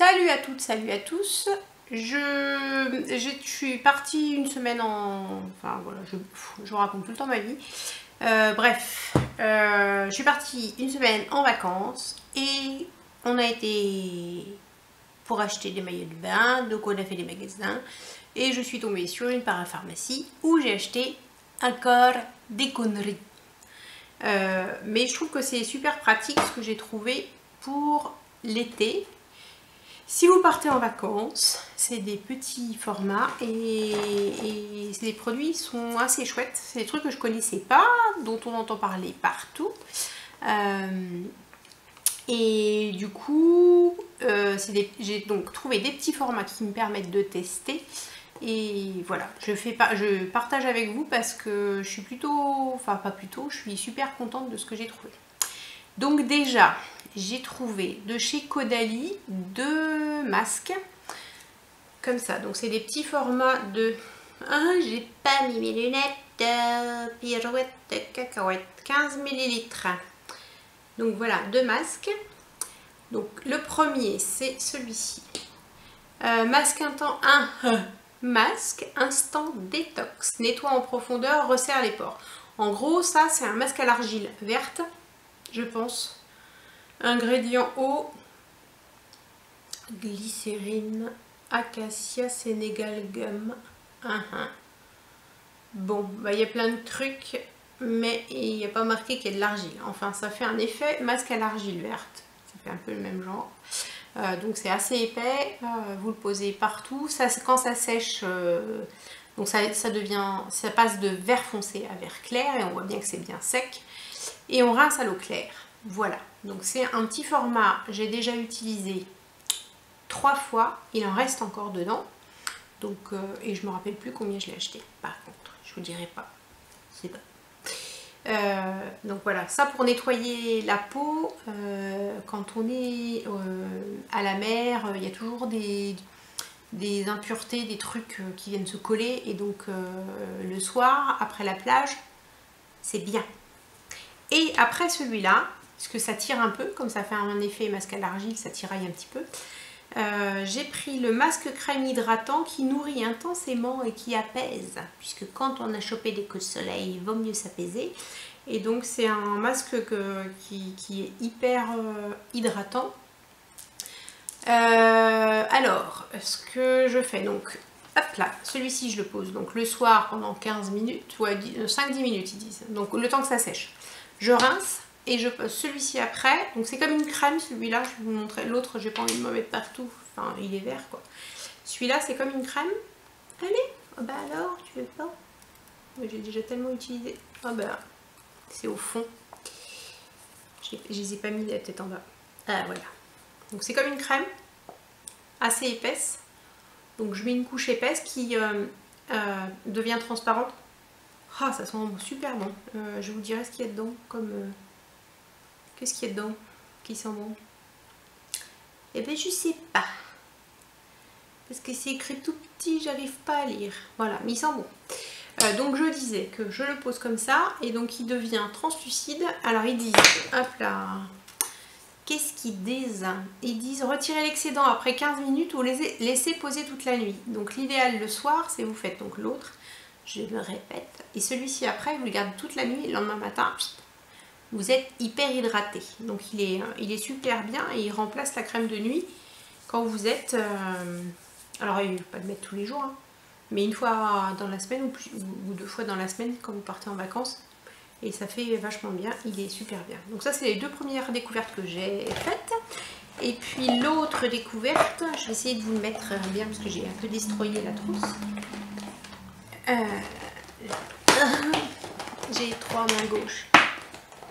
Salut à toutes, salut à tous. Je suis partie une semaine en... Enfin voilà, je raconte tout le temps ma vie. Je suis partie une semaine en vacances et on a été pour acheter des maillots de bain, donc on a fait des magasins et je suis tombée sur une parapharmacie où j'ai acheté encore des conneries. Mais je trouve que c'est super pratique ce que j'ai trouvé pour l'été. Si vous partez en vacances, c'est des petits formats et les produits sont assez chouettes. C'est des trucs que je connaissais pas, dont on entend parler partout. Et du coup, j'ai donc trouvé des petits formats qui me permettent de tester. Et voilà, je partage avec vous parce que je suis je suis super contente de ce que j'ai trouvé. Donc déjà, j'ai trouvé de chez Caudalie 2 masques comme ça. Donc c'est des petits formats de... Ah, j'ai pas mis mes lunettes. Pirouette, cacahuète, 15 ml. Donc voilà, 2 masques. Donc le premier, c'est celui-ci. Masque instant détox. Nettoie en profondeur, resserre les pores. En gros, ça, c'est un masque à l'argile verte, je pense. Ingrédients eau, glycérine, acacia, sénégal, gum. Bon, bah, il y a plein de trucs, mais il n'y a pas marqué qu'il y a de l'argile. Enfin, ça fait un effet masque à l'argile verte. Ça fait un peu le même genre. Donc c'est assez épais, vous le posez partout. Ça, quand ça sèche, donc ça passe de vert foncé à vert clair et on voit bien que c'est bien sec. Et on rince à l'eau claire. Voilà, donc c'est un petit format, j'ai déjà utilisé 3 fois, il en reste encore dedans. Donc, et je me rappelle plus combien je l'ai acheté, par contre, je vous dirai pas. C'est pas. Donc voilà, ça pour nettoyer la peau, quand on est à la mer, il y a toujours des impuretés, des trucs qui viennent se coller, et donc le soir, après la plage, c'est bien. Et après celui-là, parce que ça tire un peu, comme ça fait un effet masque à l'argile, ça tiraille un petit peu, j'ai pris le masque crème hydratant qui nourrit intensément et qui apaise, puisque quand on a chopé des coups de soleil, il vaut mieux s'apaiser. Et donc c'est un masque qui est hyper hydratant. Alors, ce que je fais, donc, hop là, celui-ci je le pose donc le soir pendant 15 minutes, ouais, 5-10 minutes ils disent, donc le temps que ça sèche. Je rince. Et je pose celui-ci après, donc c'est comme une crème celui-là, je vais vous montrer. L'autre, j'ai pas envie de me mettre partout, enfin il est vert quoi. Celui-là c'est comme une crème. Allez, oh bah alors, tu veux pas? J'ai déjà tellement utilisé. Ah bah, c'est au fond. Je les ai pas mis la tête en bas. Ah voilà. Donc c'est comme une crème, assez épaisse. Donc je mets une couche épaisse qui devient transparente. Ah, ça sent super bon. Je vous dirai ce qu'il y a dedans comme... Qu'est-ce qu'il y a dedans qui sent bon? Eh bien, je sais pas. Parce que c'est écrit tout petit, j'arrive pas à lire. Voilà, mais il sent bon. Donc, je disais que je le pose comme ça. Et donc, il devient translucide. Alors, ils disent, hop là. Qu'est-ce qu'ils disent? Ils disent retirer l'excédent après 15 minutes ou laisser poser toute la nuit. Donc, l'idéal le soir, c'est vous faites donc l'autre. Je me répète. Et celui-ci après, vous le gardez toute la nuit. Et le lendemain matin, vous êtes hyper hydraté. Donc il est super bien et il remplace la crème de nuit quand vous êtes... alors il ne faut pas le mettre tous les jours, hein, mais une fois dans la semaine ou 2 fois dans la semaine quand vous partez en vacances. Et ça fait vachement bien, il est super bien. Donc ça c'est les 2 premières découvertes que j'ai faites. Et puis l'autre découverte, je vais essayer de vous le mettre bien parce que j'ai un peu destroyé la trousse. J'ai 3 mains gauches.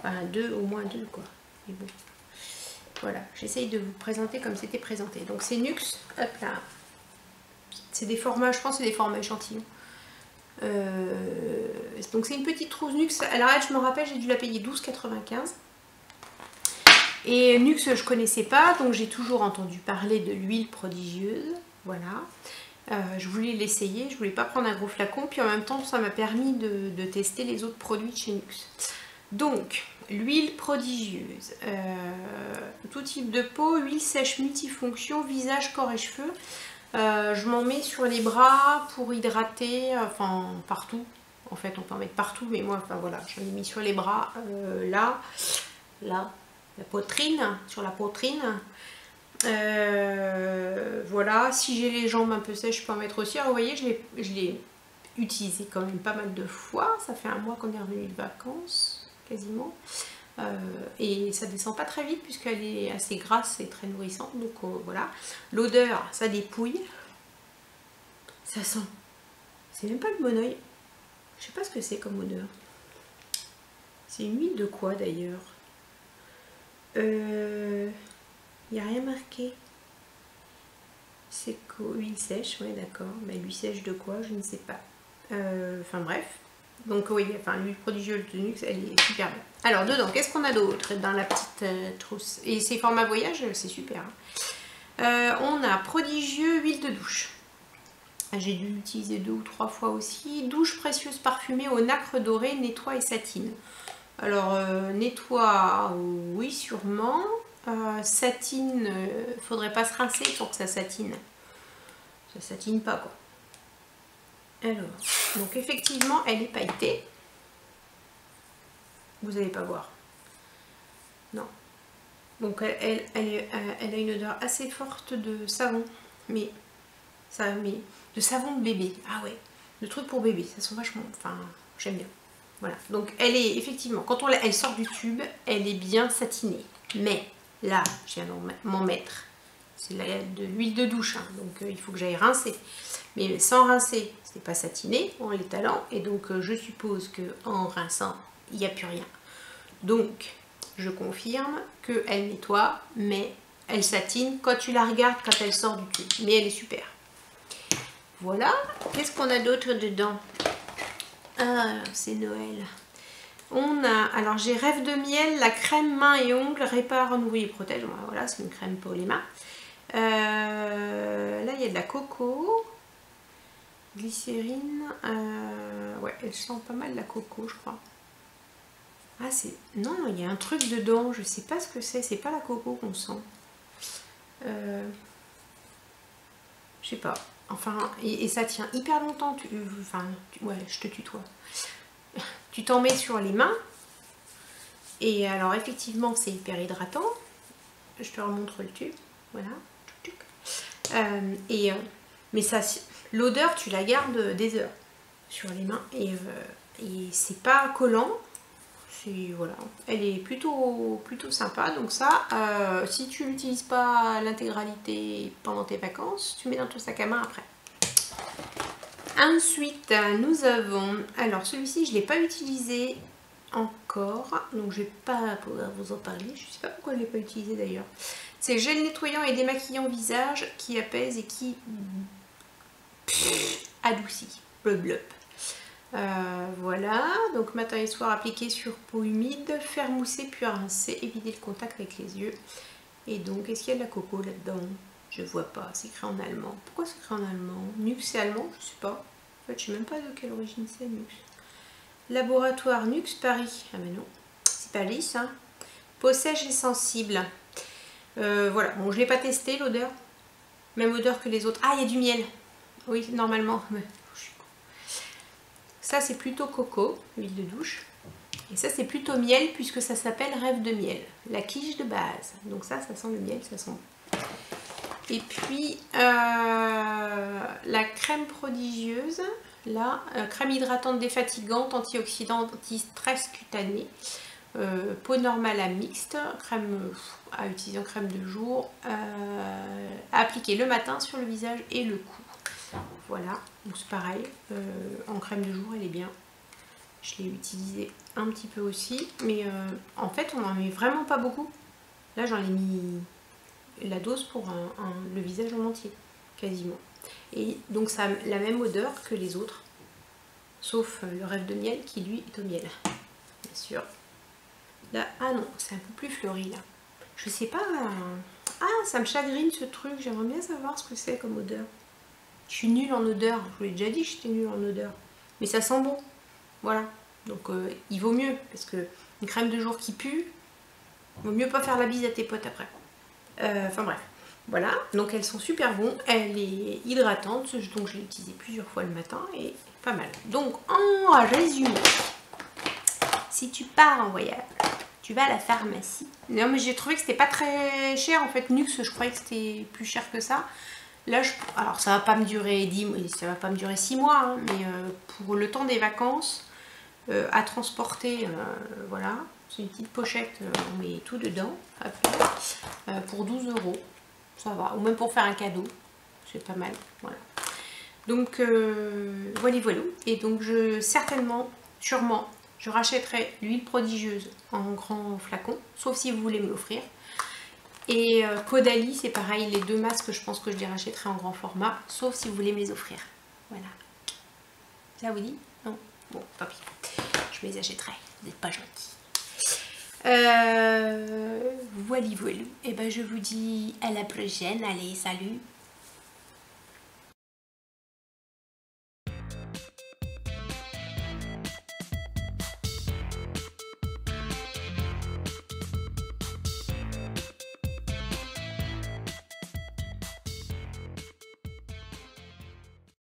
Enfin, 2, au moins 2 quoi. Mais bon. Voilà, j'essaye de vous présenter comme c'était présenté. Donc c'est Nux, hop là. C'est des formats, je pense c'est des formats échantillons. Donc c'est une petite trousse Nux. Alors elle, je me rappelle, j'ai dû la payer 12,95. Et Nux, je connaissais pas, donc j'ai toujours entendu parler de l'huile prodigieuse. Voilà. Je voulais l'essayer, je voulais pas prendre un gros flacon, puis en même temps ça m'a permis de tester les autres produits de chez Nux. Donc, l'huile prodigieuse. Tout type de peau, huile sèche multifonction, visage, corps et cheveux. Je m'en mets sur les bras pour hydrater, enfin partout. En fait, on peut en mettre partout, mais moi, enfin voilà, j'en ai mis sur les bras, là, la poitrine, sur la poitrine. Voilà, si j'ai les jambes un peu sèches, je peux en mettre aussi. Alors, vous voyez, je l'ai utilisé quand même pas mal de fois. Ça fait un mois qu'on est revenu de vacances, quasiment. Et ça descend pas très vite puisqu'elle est assez grasse et très nourrissante. Donc voilà. L'odeur, ça dépouille. Ça sent. C'est même pas le bon oeil. Je sais pas ce que c'est comme odeur. C'est une huile de quoi d'ailleurs? Il n'y a rien marqué. C'est quoi? Huile sèche, oui d'accord. Mais huile sèche de quoi? Je ne sais pas. Enfin bref. Donc oui, enfin l'huile prodigieuse de Nuxe, elle est super bien. Alors dedans, qu'est-ce qu'on a d'autre dans la petite trousse? Et c'est format voyage, c'est super. On a prodigieux huile de douche. J'ai dû l'utiliser 2 ou 3 fois aussi. Douche précieuse parfumée au nacre doré, nettoie et satine. Alors nettoie, oui sûrement. Satine, faudrait pas se rincer pour que ça satine. Ça satine pas quoi. Alors, donc effectivement, elle est pailletée. Vous n'allez pas voir. Non. Donc elle a une odeur assez forte de savon. Mais de savon de bébé. Ah ouais, le truc pour bébé. Ça sent vachement... Enfin, j'aime bien. Voilà. Donc elle est effectivement, quand elle sort du tube, elle est bien satinée. Mais là, je viens m'en mettre. C'est de l'huile de douche. Hein, donc il faut que j'aille rincer. Mais sans rincer, c'est pas satiné en l'étalant. Et donc je suppose qu'en rinçant, il n'y a plus rien. Donc je confirme qu'elle nettoie, mais elle satine quand tu la regardes, quand elle sort du tube. Mais elle est super. Voilà. Qu'est-ce qu'on a d'autre dedans? Ah, c'est Noël. On a, alors j'ai Rêve de miel, la crème mains et ongles, répare, renouvelle et protège. Voilà, c'est une crème pour les mains. Là, il y a de la coco. Glycérine, ouais, elle sent pas mal la coco, je crois. Ah, c'est... Non, il y a un truc dedans, je sais pas ce que c'est pas la coco qu'on sent. Je sais pas. Enfin, et ça tient hyper longtemps. Ouais, je te tutoie. Tu t'en mets sur les mains. Et alors, effectivement, c'est hyper hydratant. Je te remontre le tube. Voilà. Mais ça... L'odeur, tu la gardes des heures sur les mains et c'est pas collant. Voilà, elle est plutôt sympa. Donc ça, si tu l'utilises pas l'intégralité pendant tes vacances, tu mets dans ton sac à main après. Ensuite, nous avons... Alors celui-ci, je ne l'ai pas utilisé encore, donc je vais pas pouvoir vous en parler. Je ne sais pas pourquoi je ne l'ai pas utilisé d'ailleurs. C'est gel nettoyant et démaquillant visage qui apaise et qui... adouci, blub blub. Voilà, donc matin et soir appliqué sur peau humide, faire mousser puis rincer, éviter le contact avec les yeux. Et donc, est-ce qu'il y a de la coco là-dedans? Je vois pas, c'est écrit en allemand. Pourquoi c'est écrit en allemand? Nuxe c'est allemand? Je sais pas. En fait, je sais même pas de quelle origine c'est Nuxe. Laboratoire Nuxe Paris. Ah mais non, c'est pas lisse, hein. Peau sèche et sensible. Voilà, bon, je l'ai pas testé l'odeur. Même odeur que les autres. Ah, il y a du miel. Oui, normalement. Ça, c'est plutôt coco, huile de douche. Et ça, c'est plutôt miel, puisque ça s'appelle Rêve de miel. La quiche de base. Donc ça sent le miel, ça sent bon. Et puis, la crème prodigieuse. Là, crème hydratante défatigante, antioxydante, anti-stress cutané. Peau normale à mixte. Crème à utiliser en crème de jour. À appliquer le matin sur le visage et le cou. Voilà, donc c'est pareil, en crème de jour elle est bien. Je l'ai utilisée un petit peu aussi, mais en fait on n'en met vraiment pas beaucoup. Là j'en ai mis la dose pour le visage en entier, quasiment. Et donc ça a la même odeur que les autres, sauf le Rêve de miel qui lui est au miel, bien sûr. Là, ah non, c'est un peu plus fleuri là. Je sais pas, ah ça me chagrine ce truc, j'aimerais bien savoir ce que c'est comme odeur. Je suis nulle en odeur, je vous l'ai déjà dit, j'étais nulle en odeur. Mais ça sent bon, voilà. Donc il vaut mieux, parce que une crème de jour qui pue, vaut mieux pas faire la bise à tes potes après. Enfin bref, voilà, donc elles sont super bonnes, elle est hydratante, donc je l'ai utilisée plusieurs fois le matin et pas mal. Donc en résumé, si tu pars en voyage, tu vas à la pharmacie. Non mais j'ai trouvé que c'était pas très cher en fait, Nux, je croyais que c'était plus cher que ça. Là, alors ça va pas me durer 6 mois, hein, mais pour le temps des vacances, à transporter, voilà, c'est une petite pochette, on met tout dedans, pour 12 €, ça va, ou même pour faire un cadeau, c'est pas mal, voilà. Donc voilà, et donc certainement, sûrement, je rachèterai l'huile prodigieuse en grand flacon, sauf si vous voulez me l'offrir. Et Caudalie, c'est pareil, les 2 masques, je pense que je les rachèterai en grand format, sauf si vous voulez me les offrir. Voilà. Ça vous dit? Non? Bon, tant pis. Je me les achèterai. Vous n'êtes pas gentils. Voilà. Et ben je vous dis à la prochaine. Allez, salut!